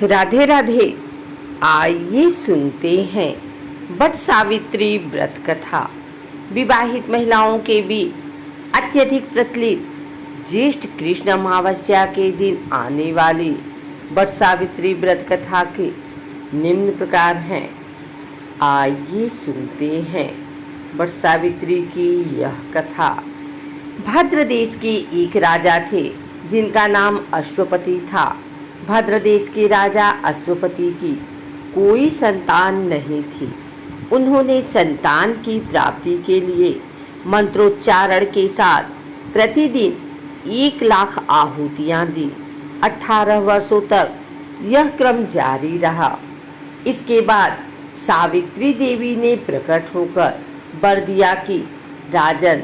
राधे राधे। आइए सुनते हैं वट सावित्री व्रत कथा। विवाहित महिलाओं के बीच अत्यधिक प्रचलित ज्येष्ठ कृष्ण अमावस्या के दिन आने वाली वट सावित्री व्रत कथा के निम्न प्रकार हैं। आइए सुनते हैं वट सावित्री की यह कथा। भद्र देश के एक राजा थे जिनका नाम अश्वपति था। भद्र देश के राजा अश्वपति की कोई संतान नहीं थी। उन्होंने संतान की प्राप्ति के लिए मंत्रोच्चारण के साथ प्रतिदिन 1,00,000 आहुतियाँ दी। 18 वर्षों तक यह क्रम जारी रहा। इसके बाद सावित्री देवी ने प्रकट होकर वर दिया कि राजन,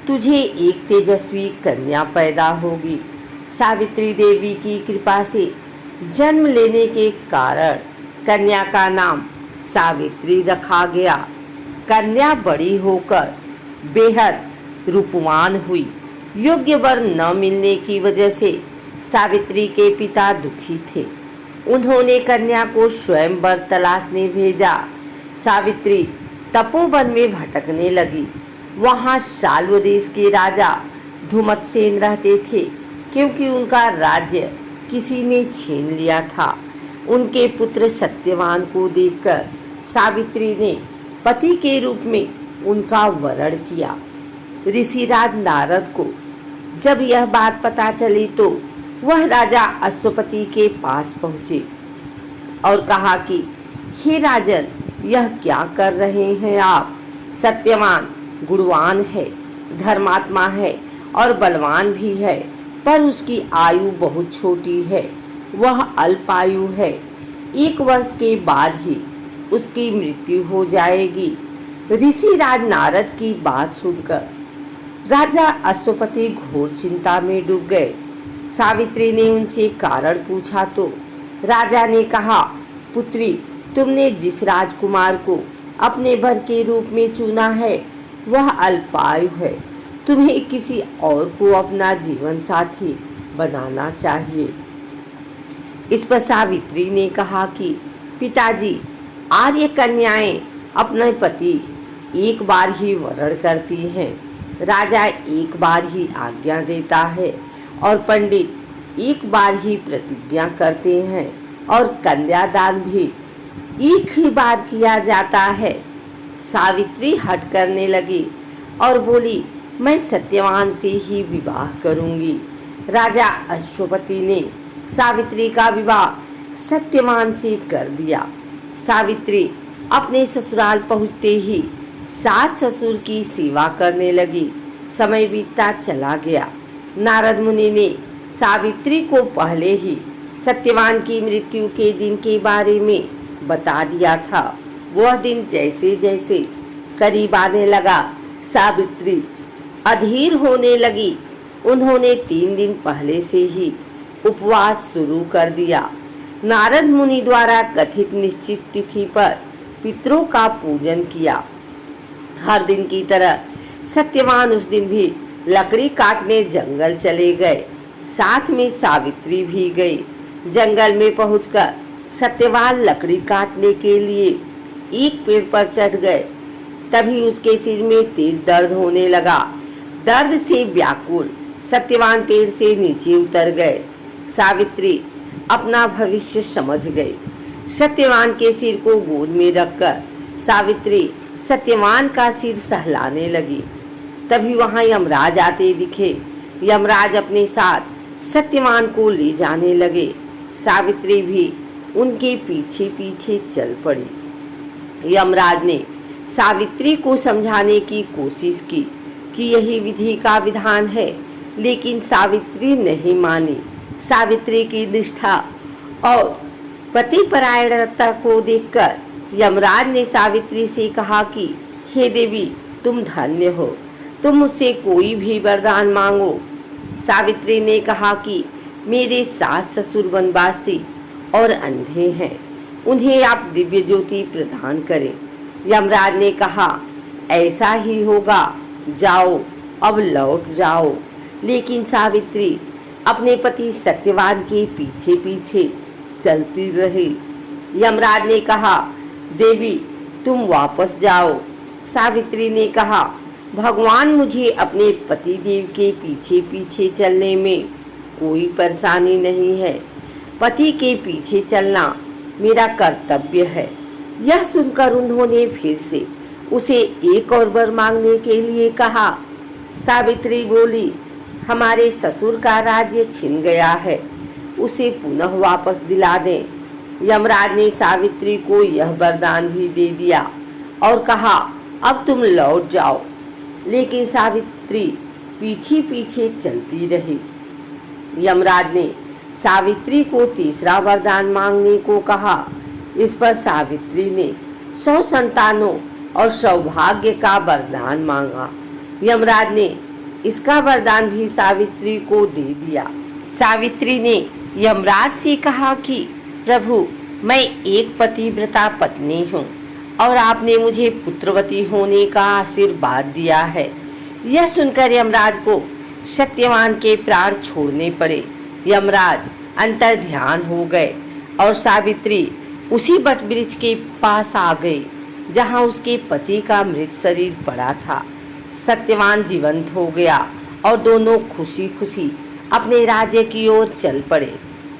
तुझे एक तेजस्वी कन्या पैदा होगी। सावित्री देवी की कृपा से जन्म लेने के कारण कन्या का नाम सावित्री रखा गया। कन्या बड़ी होकर बेहद रूपवान हुई। योग्य वर न मिलने की वजह से सावित्री के पिता दुखी थे। उन्होंने कन्या को स्वयं वर तलाशने भेजा। सावित्री तपोवन में भटकने लगी। वहाँ शाल्व देश के राजा धुमतसेन रहते थे, क्योंकि उनका राज्य किसी ने छीन लिया था। उनके पुत्र सत्यवान को देखकर सावित्री ने पति के रूप में उनका वरण किया। ऋषिराज नारद को जब यह बात पता चली तो वह राजा अश्वपति के पास पहुँचे और कहा कि हे राजन, यह क्या कर रहे हैं आप? सत्यवान गुणवान है, धर्मात्मा है और बलवान भी है, पर उसकी आयु बहुत छोटी है। वह अल्पायु है। 1 वर्ष के बाद ही उसकी मृत्यु हो जाएगी। ऋषिराज नारद की बात सुनकर राजा अश्वपति घोर चिंता में डूब गए। सावित्री ने उनसे कारण पूछा तो राजा ने कहा, पुत्री, तुमने जिस राजकुमार को अपने वर के रूप में चुना है वह अल्पायु है। तुम्हें किसी और को अपना जीवन साथी बनाना चाहिए। इस पर सावित्री ने कहा कि पिताजी, आर्य कन्याएं अपने पति एक बार ही वरण करती हैं। राजा एक बार ही आज्ञा देता है और पंडित एक बार ही प्रतिज्ञा करते हैं और कन्यादान भी एक ही बार किया जाता है। सावित्री हट करने लगी और बोली, मैं सत्यवान से ही विवाह करूंगी। राजा अश्वपति ने सावित्री का विवाह सत्यवान से कर दिया। सावित्री अपने ससुराल पहुँचते ही सास ससुर की सेवा करने लगी। समय बीतता चला गया। नारद मुनि ने सावित्री को पहले ही सत्यवान की मृत्यु के दिन के बारे में बता दिया था। वह दिन जैसे जैसे करीब आने लगा, सावित्री अधीर होने लगी। उन्होंने 3 दिन पहले से ही उपवास शुरू कर दिया। नारद मुनि द्वारा कथित निश्चित तिथि पर पितरों का पूजन किया। हर दिन की तरह सत्यवान उस दिन भी लकड़ी काटने जंगल चले गए। साथ में सावित्री भी गई। जंगल में पहुंचकर सत्यवान लकड़ी काटने के लिए एक पेड़ पर चढ़ गए। तभी उसके सिर में तेज दर्द होने लगा। दर्द से व्याकुल सत्यवान पेड़ से नीचे उतर गए। सावित्री अपना भविष्य समझ गई। सत्यवान के सिर को गोद में रखकर सावित्री सत्यवान का सिर सहलाने लगी। तभी वहां यमराज आते दिखे। यमराज अपने साथ सत्यवान को ले जाने लगे। सावित्री भी उनके पीछे पीछे चल पड़ी। यमराज ने सावित्री को समझाने की कोशिश की कि यही विधि का विधान है, लेकिन सावित्री नहीं मानी। सावित्री की निष्ठा और पतिपरायणता को देखकर यमराज ने सावित्री से कहा कि हे देवी, तुम धन्य हो, तुम मुझसे कोई भी वरदान मांगो। सावित्री ने कहा कि मेरे सास ससुर वनवासी और अंधे हैं, उन्हें आप दिव्य ज्योति प्रदान करें। यमराज ने कहा, ऐसा ही होगा, जाओ, अब लौट जाओ। लेकिन सावित्री अपने पति सत्यवान के पीछे पीछे चलती रही। यमराज ने कहा, देवी तुम वापस जाओ। सावित्री ने कहा, भगवान मुझे अपने पति देव के पीछे पीछे चलने में कोई परेशानी नहीं है। पति के पीछे चलना मेरा कर्तव्य है। यह सुनकर उन्होंने फिर से उसे एक और वर मांगने के लिए कहा। सावित्री बोली, हमारे ससुर का राज्य छिन गया है, उसे पुनः वापस दिला दें। यमराज ने सावित्री को यह वरदान भी दे दिया और कहा, अब तुम लौट जाओ। लेकिन सावित्री पीछे पीछे चलती रही। यमराज ने सावित्री को तीसरा वरदान मांगने को कहा। इस पर सावित्री ने 100 संतानों और सौभाग्य का वरदान मांगा। यमराज ने इसका वरदान भी सावित्री को दे दिया। सावित्री ने यमराज से कहा कि प्रभु, मैं एक पतिव्रता पत्नी हूँ और आपने मुझे पुत्रवती होने का आशीर्वाद दिया है। यह सुनकर यमराज को सत्यवान के प्राण छोड़ने पड़े। यमराज अंतर ध्यान हो गए और सावित्री उसी वट वृक्ष के पास आ गई जहाँ उसके पति का मृत शरीर पड़ा था। सत्यवान जीवंत हो गया और दोनों खुशी खुशी अपने राज्य की ओर चल पड़े।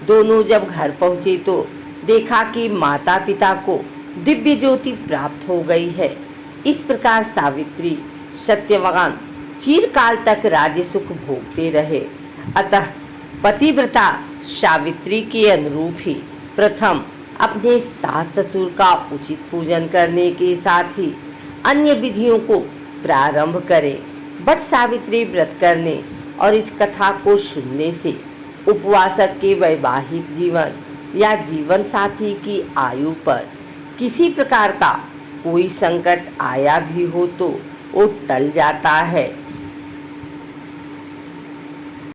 दोनों जब घर पहुँचे तो देखा कि माता पिता को दिव्य ज्योति प्राप्त हो गई है। इस प्रकार सावित्री सत्यवान चिरकाल तक राज्य सुख भोगते रहे। अतः पतिव्रता सावित्री के अनुरूप ही प्रथम अपने सास ससुर का उचित पूजन करने के साथ ही अन्य विधियों को प्रारंभ करें। बट सावित्री व्रत करने और इस कथा को सुनने से उपवासक के वैवाहिक जीवन या जीवन साथी की आयु पर किसी प्रकार का कोई संकट आया भी हो तो वो टल जाता है।